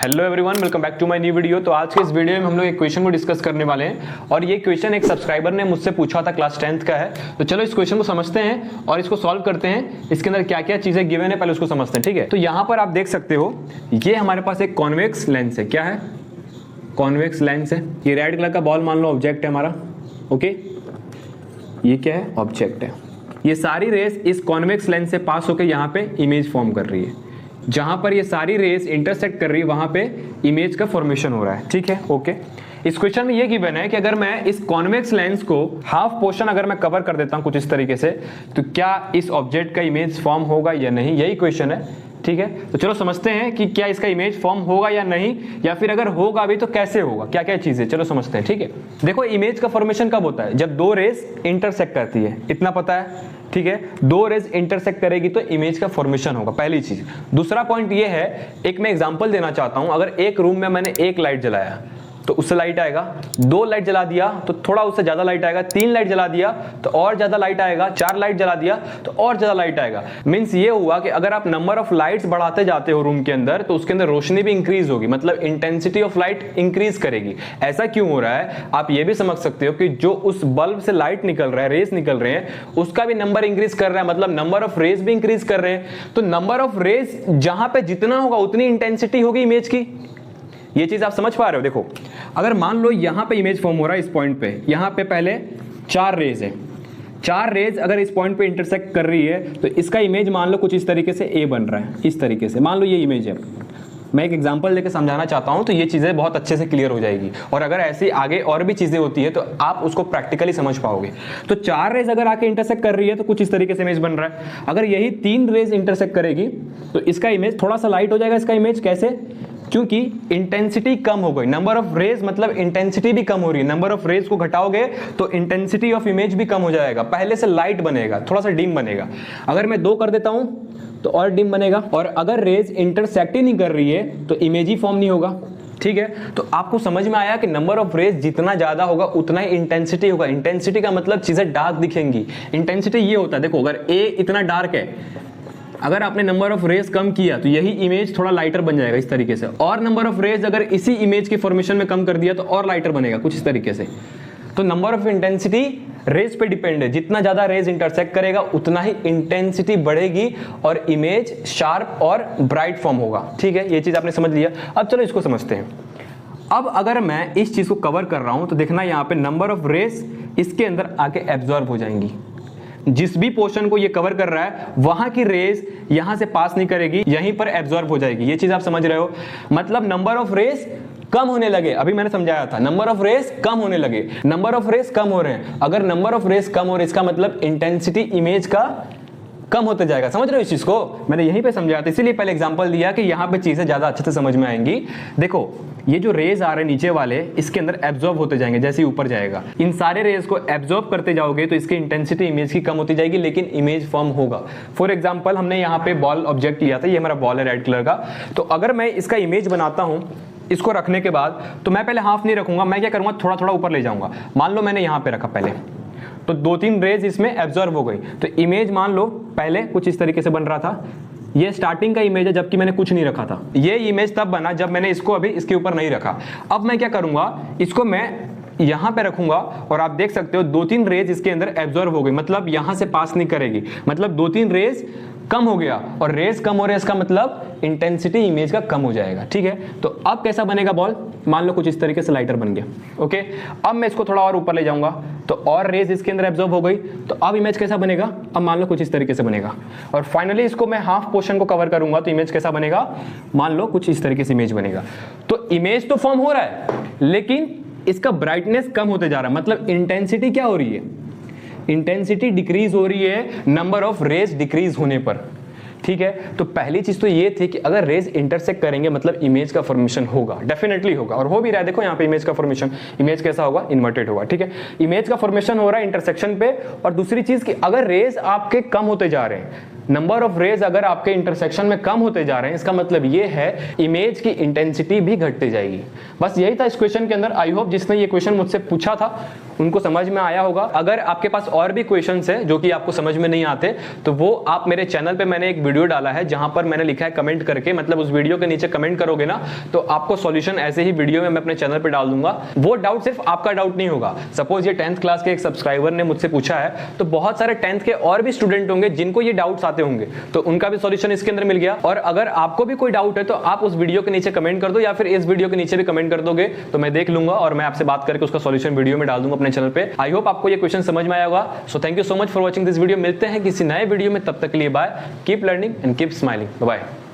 Hello everyone, welcome back to my new video. तो आज के इस वीडियो में हम लोग एक क्वेश्चन को डिस्कस करने वाले हैं और ये क्वेश्चन एक सब्सक्राइबर ने मुझसे पूछा था, क्लास 10th का है। तो चलो इस क्वेश्चन को समझते हैं और इसको सॉल्व करते हैं। इसके अंदर क्या क्या चीजें गिवन है पहले उसको समझते हैं, ठीक है। तो यहाँ पर आप देख सकते हो ये हमारे पास एक कॉन्वेक्स लेंस है। क्या है? कॉन्वेक्स लेंस है। ये रेड कलर का बॉल मान लो ऑब्जेक्ट है हमारा, ओके। ये क्या है? ऑब्जेक्ट है। ये सारी रेस इस कॉन्वेक्स लेंस से पास होकर यहाँ पे इमेज फॉर्म कर रही है। जहां पर ये सारी रेस इंटरसेक्ट कर रही है वहां पे इमेज का फॉर्मेशन हो रहा है, ठीक है, ओके। इस क्वेश्चन में ये गिवन है कि अगर मैं इस कॉन्वेक्स लेंस को हाफ पोर्शन अगर मैं कवर कर देता हूं कुछ इस तरीके से, तो क्या इस ऑब्जेक्ट का इमेज फॉर्म होगा या नहीं, यही क्वेश्चन है, ठीक है। तो चलो समझते हैं कि क्या इसका इमेज फॉर्म होगा या नहीं, या फिर अगर होगा भी तो कैसे होगा, क्या क्या चीजें, चलो समझते हैं, ठीक है। देखो इमेज का फॉर्मेशन कब होता है? जब दो रेस इंटरसेक्ट करती है, इतना पता है, ठीक है। दो रेस इंटरसेक्ट करेगी तो इमेज का फॉर्मेशन होगा, पहली चीज। दूसरा पॉइंट ये है, एक मैं एग्जांपल देना चाहता हूं। अगर एक रूम में मैंने एक लाइट जलाया तो उससे लाइट आएगा, दो लाइट जला दिया तो थोड़ा उससे ज्यादा लाइट आएगा, तीन लाइट जला दिया तो और ज्यादा लाइट आएगा, चार लाइट जला दिया तो और ज्यादा लाइट आएगा। मींस ये हुआ कि अगर आप नंबर ऑफ लाइट्स बढ़ाते जाते हो रूम के अंदर तो उसके अंदर रोशनी भी इंक्रीज होगी, मतलब इंटेंसिटी ऑफ लाइट इंक्रीज करेगी। ऐसा क्यों हो रहा है आप ये भी समझ सकते हो कि जो उस बल्ब से लाइट निकल रहा है, रेस निकल रहे हैं, उसका भी नंबर इंक्रीज कर रहा है, मतलब नंबर ऑफ रेस भी इंक्रीज कर रहे हैं। तो नंबर ऑफ रेस जहां पे जितना होगा उतनी इंटेंसिटी होगी इमेज की। ये चीज आप समझ पा रहे हो? देखो अगर मान लो यहां पे इमेज फॉर्म हो रहा है, इस पॉइंट पे, यहां पे पहले चार रेज है, चार रेज अगर इस पॉइंट पे इंटरसेक्ट कर रही है तो इसका इमेज मान लो कुछ इस तरीके से ए बन रहा है, इस तरीके से मान लो ये इमेज है। मैं एक एग्जांपल लेके समझाना चाहता हूं तो ये चीजें बहुत अच्छे से क्लियर हो जाएगी, और अगर ऐसी आगे और भी चीजें होती है तो आप उसको प्रैक्टिकली समझ पाओगे। तो चार रेज अगर आके इंटरसेक्ट कर रही है तो कुछ इस तरीके से इमेज बन रहा है। अगर यही तीन रेज इंटरसेक्ट करेगी तो इसका इमेज थोड़ा सा लाइट हो जाएगा। इसका इमेज कैसे? क्योंकि इंटेंसिटी कम हो गई, नंबर ऑफ रेज मतलब इंटेंसिटी भी कम हो रही है। नंबर ऑफ रेज को घटाओगे तो इंटेंसिटी ऑफ इमेज भी कम हो जाएगा, पहले से लाइट बनेगा, थोड़ा सा डिम बनेगा। अगर मैं दो कर देता हूं तो और डिम बनेगा, और अगर रेज इंटरसेक्ट ही नहीं कर रही है तो इमेज ही फॉर्म नहीं होगा, ठीक है। तो आपको समझ में आया कि नंबर ऑफ रेज जितना ज्यादा होगा उतना ही इंटेंसिटी होगा। इंटेंसिटी का मतलब चीजें डार्क दिखेंगी। इंटेंसिटी ये होता है, देखो अगर ए इतना डार्क है, अगर आपने नंबर ऑफ रेज कम किया तो यही इमेज थोड़ा लाइटर बन जाएगा इस तरीके से, और नंबर ऑफ रेज अगर इसी इमेज के फॉर्मेशन में कम कर दिया तो और लाइटर बनेगा कुछ इस तरीके से। तो नंबर ऑफ इंटेंसिटी रेज पे डिपेंड है, जितना ज्यादा रेज इंटरसेक्ट करेगा उतना ही इंटेंसिटी बढ़ेगी और इमेज शार्प और ब्राइट फॉर्म होगा, ठीक है। ये चीज आपने समझ लिया। अब चलो इसको समझते हैं। अब अगर मैं इस चीज को कवर कर रहा हूं तो देखना यहां पे नंबर ऑफ रेज इसके अंदर आके एब्जॉर्ब हो जाएंगी। जिस भी पोर्शन को ये कवर कर रहा है वहां की रेज यहां से पास नहीं करेगी, यहीं पर एब्जॉर्ब हो जाएगी। ये चीज आप समझ रहे हो? मतलब नंबर ऑफ रेज कम होने लगे, अभी मैंने समझाया था, नंबर ऑफ रेज कम होने लगे, नंबर ऑफ रेज कम हो रहे हैं। अगर नंबर ऑफ रेज कम हो रहे हैं इसका मतलब इंटेंसिटी इमेज का कम होते जाएगा। समझ रहे हो इस चीज को? मैंने यहीं पे समझाया था, इसीलिए पहले एग्जांपल दिया कि यहां पे चीजें ज्यादा अच्छे से समझ में आएंगी। देखो ये जो रेज आ रहे हैं नीचे वाले, इसके अंदर एब्जॉर्ब होते जाएंगे जैसे ही ऊपर जाएगा। इन सारे रेज को एब्जॉर्ब करते जाओगे तो इसकी इंटेंसिटी इमेज की कम होती जाएगी, लेकिन इमेज फॉर्म होगा। फॉर एग्जांपल हमने यहाँ पे बॉल ऑब्जेक्ट लिया था, ये हमारा बॉल है रेड कलर का। तो अगर मैं इसका इमेज बनाता हूं इसको रखने के बाद, तो मैं पहले हाफ नहीं रखूंगा, मैं क्या करूंगा थोड़ा थोड़ा ऊपर ले जाऊंगा। मान लो मैंने यहां पे रखा पहले, तो दो तीन रेज इसमें एब्जॉर्ब हो गई, तो इमेज मान लो पहले कुछ इस तरीके से बन रहा था। ये स्टार्टिंग का इमेज है जबकि मैंने कुछ नहीं रखा था। ये इमेज तब बना जब मैंने इसको अभी इसके ऊपर नहीं रखा। अब मैं क्या करूंगा, इसको मैं यहां पे रखूंगा और आप देख सकते हो दो तीन रेज इसके अंदर एब्जॉर्ब हो गई, मतलब यहां से पास नहीं करेगी, मतलब दो तीन रेज कम हो गया, और रेज कम हो रहे हैं इसका मतलब इंटेंसिटी इमेज का कम हो जाएगा, ठीक है। तो अब कैसा बनेगा बॉल? मान लो कुछ इस तरीके से लाइटर बन गया, ओके। अब मैं इसको थोड़ा और ऊपर ले जाऊंगा तो और रेज इसके अंदर एब्जॉर्ब हो गई, तो अब इमेज कैसा बनेगा? अब मान लो कुछ इस तरीके से बनेगा। और फाइनली इसको मैं हाफ पोर्शन को कवर करूंगा तो इमेज कैसा बनेगा? मान लो कुछ इस तरीके से इमेज बनेगा। तो इमेज तो फॉर्म हो रहा है लेकिन इसका ब्राइटनेस कम होते जा रहा है, मतलब इंटेंसिटी क्या हो रही है? इंटेंसिटी डिक्रीज हो रही है नंबर ऑफ रेज डिक्रीज होने पर, ठीक है। तो पहली चीज तो ये थी कि अगर रेज इंटरसेक्ट करेंगे मतलब इमेज का फॉर्मेशन होगा, डेफिनेटली होगा, और हो भी रहा है। देखो यहाँ पे इमेज का फॉर्मेशन, इमेज कैसा होगा? इन्वर्टेड होगा, ठीक है। इमेज का फॉर्मेशन हो रहा है इंटरसेक्शन पे। और दूसरी चीज कि अगर रेज आपके कम होते जा रहे हैं नंबर ऑफ रेज अगर आपके इंटरसेक्शन में कम होते जा रहे हैं, इसका मतलब ये है इमेज की इंटेंसिटी भी घटती जाएगी। बस यही था इस क्वेश्चन के अंदर। आई होप जिसने ये क्वेश्चन मुझसे पूछा था उनको समझ में आया होगा। अगर आपके पास और भी क्वेश्चंस हैं जो कि आपको समझ में नहीं आते, तो वो आप मेरे चैनल पे मैंने एक वीडियो डाला है जहां पर मैंने लिखा है कमेंट करके, मतलब उस वीडियो के नीचे कमेंट करोगे ना तो आपको सॉल्यूशन ऐसे ही वीडियो में मैं अपने चैनल पे डाल दूंगा। वो डाउट सिर्फ आपका डाउट नहीं होगा। सपोज ये 10th क्लास के एक सब्सक्राइबर ने मुझसे पूछा है, तो बहुत सारे 10th के और भी स्टूडेंट होंगे जिनको ये डाउट्स आते होंगे, तो उनका भी सॉल्यूशन इसके अंदर मिल गया। और अगर आपको भी कोई डाउट है तो आप उस वीडियो के नीचे कमेंट कर दो, या फिर इस वीडियो के नीचे भी कमेंट कर दोगे तो मैं देख लूंगा और मैं आपसे बात करके उसका सॉल्यूशन वीडियो में डाल दूंगा अपने चैनल पे। आई होप आपको ये क्वेश्चन समझ में आया होगा। So thank you so much for watching this video. मिलते हैं किसी नए वीडियो में, तब तक के लिए bye. Keep learning and keep smiling. Bye.